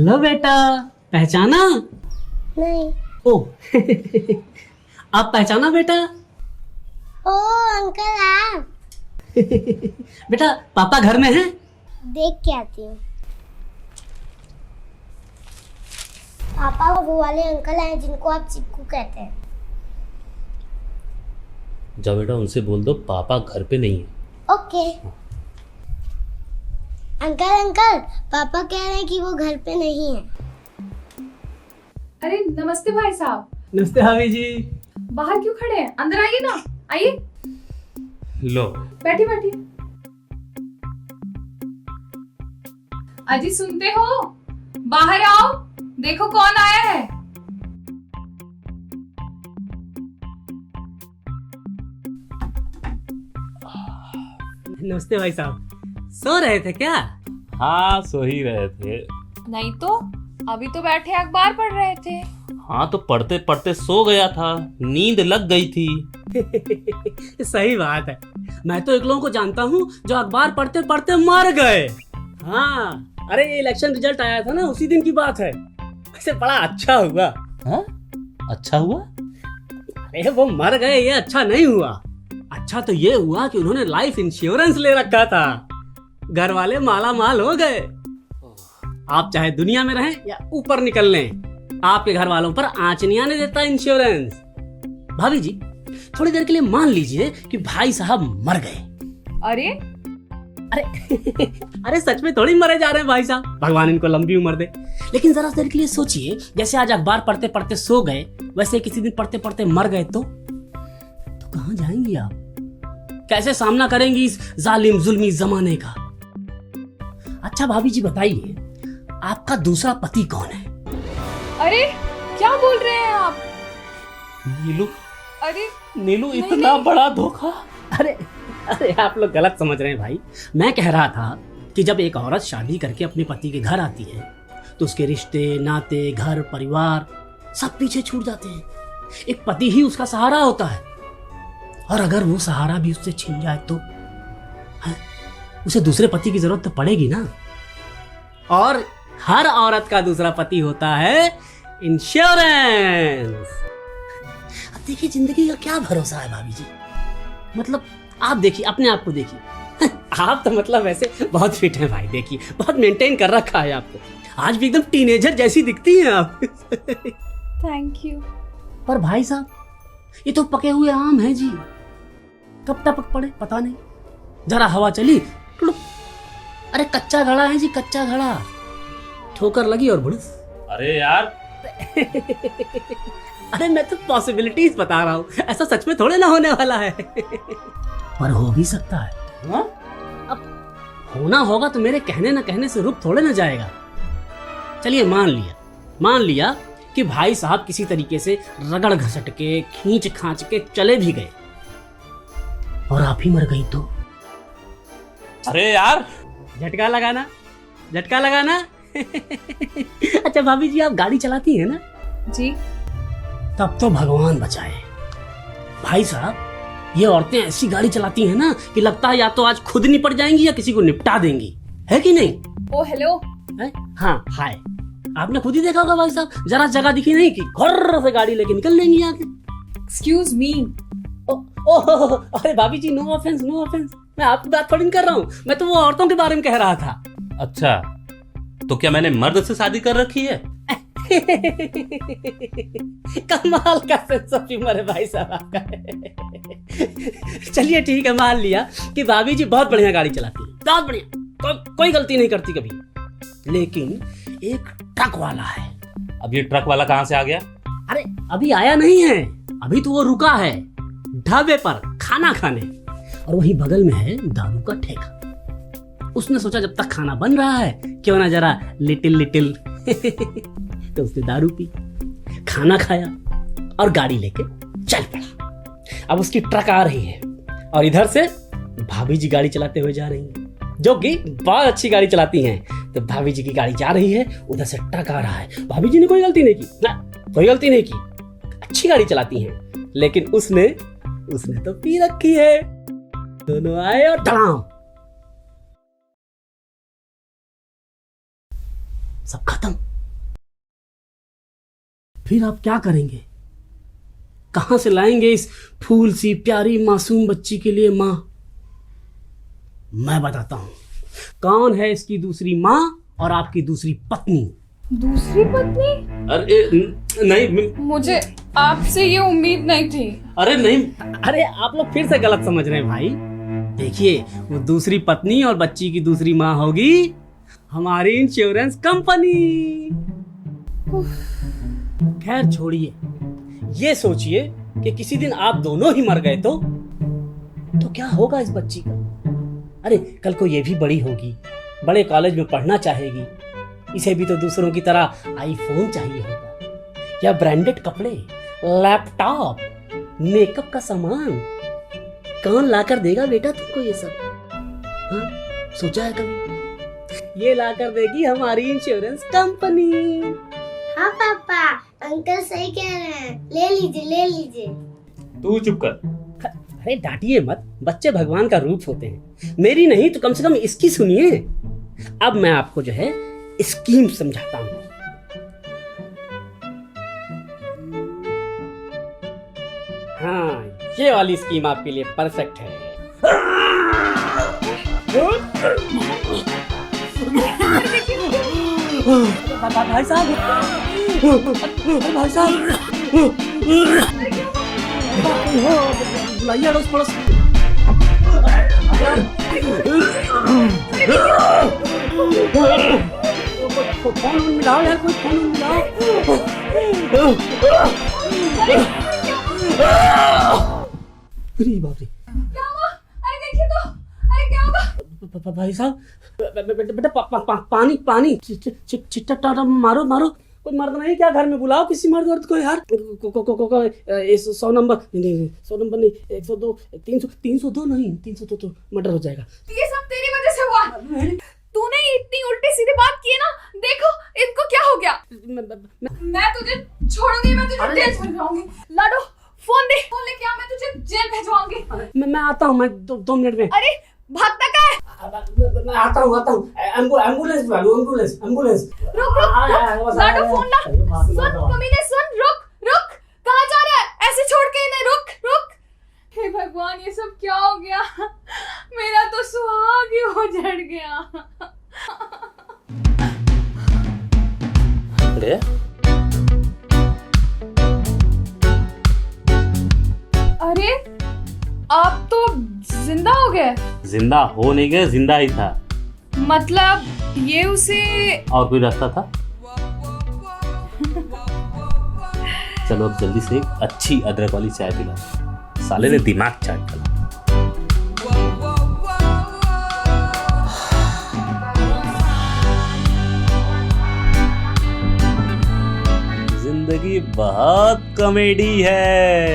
Hello बेटा, पहचाना? नहीं। ओ आप पहचाना बेटा? ओ अंकल आप। बेटा पापा घर में हैं? देख के आती हूँ। पापा वो वाले अंकल हैं जिनको आप चिक्कू कहते हैं। जाओ बेटा उनसे बोल दो पापा घर पे नहीं है। ओके। अंकल पापा कह रहे हैं कि वो घर पे नहीं है। अरे नमस्ते भाई साहब। नमस्ते भाभी जी। बाहर क्यों खड़े हैं? अंदर आइए ना, आइए। लो बैठिए बैठिए। अजी सुनते हो? बाहर आओ, देखो कौन आया है। नमस्ते भाई साहब, सो रहे थे क्या? हाँ सो ही रहे थे। नहीं तो अभी तो बैठे अखबार पढ़ रहे थे। हाँ तो पढ़ते पढ़ते सो गया था, नींद लग गई थी। सही बात है, मैं तो एक लोगों को जानता हूँ जो अखबार पढ़ते पढ़ते मर गए। हाँ अरे ये इलेक्शन रिजल्ट आया था ना, उसी दिन की बात है। वैसे बड़ा अच्छा हुआ। हाँ अच्छा हुआ? अरे वो मर गए ये अच्छा नहीं हुआ। अच्छा तो ये हुआ कि उन्होंने लाइफ इंश्योरेंस ले रखा था, घर वाले माला माल हो गए। आप चाहे दुनिया में रहें या ऊपर निकल लें, आपके घर वालों पर आंच नहीं आने देता इंश्योरेंस। भाभी जी थोड़ी देर के लिए मान लीजिए कि भाई साहब मर गए। अरे अरे सच में थोड़ी मरे जा रहे हैं भाई साहब, भगवान इनको लंबी उम्र दे। लेकिन जरा देर के लिए सोचिए, जैसे आज अखबार पढ़ते पढ़ते सो गए, वैसे किसी दिन पढ़ते पढ़ते मर गए तो कहां जाएंगी आप? कैसे सामना करेंगी इस जालिम जुल्मी जमाने का? अच्छा भाभी जी बताइए, आपका दूसरा पति कौन है? अरे क्या बोल रहे हैं आप? नीलू, अरे नीलू इतना बड़ा धोखा। अरे अरे आप लोग गलत समझ रहे हैं भाई। मैं कह रहा था कि जब एक औरत शादी करके अपने पति के घर आती है तो उसके रिश्ते नाते घर परिवार सब पीछे छूट जाते हैं। एक पति ही उसका सहारा होता है, और अगर वो सहारा भी उससे छिन जाए तो उसे दूसरे पति की जरूरत तो पड़ेगी ना। और हर औरत का दूसरा पति होता है इंश्योरेंस। अब देखिए जिंदगी का क्या भरोसा है भाभी जी। मतलब आप देखिए, अपने आप को देखिए। आप तो मतलब वैसे बहुत फिट हैं भाई, देखिए बहुत मेंटेन कर रखा है आपको। आज भी एकदम टीनेजर जैसी दिखती हैं आप। Thank you. पर भाई साहब ये तो पके हुए आम हैं जी, कब टपक पड़े पता नहीं। जरा हवा चली टुड़ुक। अरे कच्चा घड़ा है जी, कच्चा घड़ा, ठोकर लगी और बुड़स। अरे यार अरे मैं तो पॉसिबिलिटीज बता रहा हूँ, ऐसा सच में थोड़े ना होने वाला है। पर हो भी सकता है। हाँ? अब होना होगा तो मेरे कहने न कहने से रुक थोड़े ना जाएगा। चलिए मान लिया कि भाई साहब किसी तरीके से रगड़ घसट के खींच खांच के चले भी गए और आप ही मर गई तो? अरे यार झटका लगाना। अच्छा भाभी जी आप गाड़ी चलाती हैं ना? जी। तब तो भगवान बचाए। भाई साहब ये औरतें ऐसी गाड़ी चलाती हैं ना कि लगता है या तो आज खुद निपट जाएंगी या किसी को निपटा देंगी, है कि नहीं? ओ हेलो। हाँ हाय। आपने खुद ही देखा होगा भाई साहब, जरा जगह दिखी नहीं कि घर से गाड़ी लेके निकल लेंगी आगे। Excuse me. अरे भाभी जी नो ऑफेंस, मैं आपकी बात थोड़ी कर रहा हूँ, मैं तो वो औरतों के बारे में कह रहा था। अच्छा तो क्या मैंने मर्द से शादी कर रखी है? कमाल का सेंस ऑफ ह्यूमर है भाई साहब आपका। चलिए ठीक है, मान लिया कि भाभी जी बहुत बढ़िया गाड़ी चलाती है, बहुत बढ़िया, कोई गलती नहीं करती कभी। लेकिन एक ट्रक वाला है। अब ये ट्रक वाला कहाँ से आ गया? अरे अभी आया नहीं है, अभी तो वो रुका है ढाबे पर खाना खाने, और वहीं बगल में है दारू का ठेका। उसने सोचा जब तक खाना बन रहा है क्यों ना जरा लिटिल तो उसने दारू पी, खाना खाया और गाड़ी लेके चल पड़ा। अब उसकी ट्रक आ रही है और इधर से भाभी जी गाड़ी चलाते हुए जा रही हैं, जो कि बहुत अच्छी गाड़ी चलाती हैं। तो भाभी जी की गाड़ी जा रही है, उधर से ट्रक आ रहा है। भाभी जी ने कोई गलती नहीं की ना, कोई गलती नहीं की, अच्छी गाड़ी चलाती हैं। लेकिन उसने तो पी रखी है। दोनों आए और धड़ाम, सब खत्म। फिर आप क्या करेंगे? कहां से लाएंगे इस फूल सी प्यारी मासूम बच्ची के लिए मां? मैं बताता हूं कौन है इसकी दूसरी मां और आपकी दूसरी पत्नी। दूसरी पत्नी? अरे नहीं, मुझे आपसे ये उम्मीद नहीं थी। अरे नहीं, अरे आप लोग फिर से गलत समझ रहे हैं भाई। देखिए, वो दूसरी पत्नी और बच्ची की दूसरी मां होगी हमारी इंश्योरेंस कंपनी। खैर छोड़िए, ये सोचिए कि किसी दिन आप दोनों ही मर गए तो क्या होगा इस बच्ची का? अरे कल को ये भी बड़ी होगी, बड़े कॉलेज में पढ़ना चाहेगी, इसे भी तो दूसरों की तरह आईफोन चाहिए होगा या ब्रांडेड कपड़े, लैपटॉप, मेकअप का सामान। कौन लाकर देगा बेटा तुमको ये सब? हाँ, सोचा है कभी? ये लाकर देगी हमारी इंश्योरेंस कंपनी। हाँ पापा, अंकल सही कह रहे हैं, ले लीजिए ले लीजिए। तू चुप कर। अरे डांटिए मत, बच्चे भगवान का रूप होते हैं। मेरी नहीं तो कम से कम इसकी सुनिए। अब मैं आपको जो है स्कीम समझाता हूं। हाँ, ये वाली स्कीम आपके लिए परफेक्ट है। भाई साहब, भाई साहब, बुलाइए अड़ोस पड़ोस। फोन मिलाओ यार, कोई फोन मिलाओ। अरे बाप रे, क्या हुआ? अरे देखिए तो, अरे क्या होगा? भाई साहब, बेटा पानी पानी, चिट्टा मारो मारो। कोई मर्द नहीं क्या घर में? बुलाओ किसी मर्द वर्द को यार। 100 नंबर नहीं, 100 नंबर नहीं, 102, 302 नहीं, 302 तो मर्डर हो जाएगा। ये सब तेरी वजह से हुआ। तूने इतनी उल्टी सीधी बात की है ना, देखो इनको क्या हो गया। मैं तुझे छोड़ूंगी, मैं तुझे जेल भिजवाऊंगी। लाडो फोन दे, फोन लेके आ, मैं तुझे जेल भिजवाऊंगी। मैं आता हूँ, मैं 2 मिनट में। अरे भागता क्या है? मैं आता हूँ। एम्बुलेंस बुला लो, एम्बुलेंस। रुक लाडो फोन ला। सुन कमीने, सुन, रुक। कहाँ जा रहा है? ऐसे छोड़ के इन्हें, रुक। हे भगवान, ये सब क्या हो गया? मेरा तो सुहाग ही उजड़ गया। गया? अरे आप तो जिंदा हो गए। जिंदा हो नहीं गए, जिंदा ही था। मतलब ये उसे और कोई रास्ता था? चलो अब जल्दी से एक अच्छी अदरक वाली चाय पिला। साले ने दिमाग चाट डाला। जिंदगी बहुत कॉमेडी है।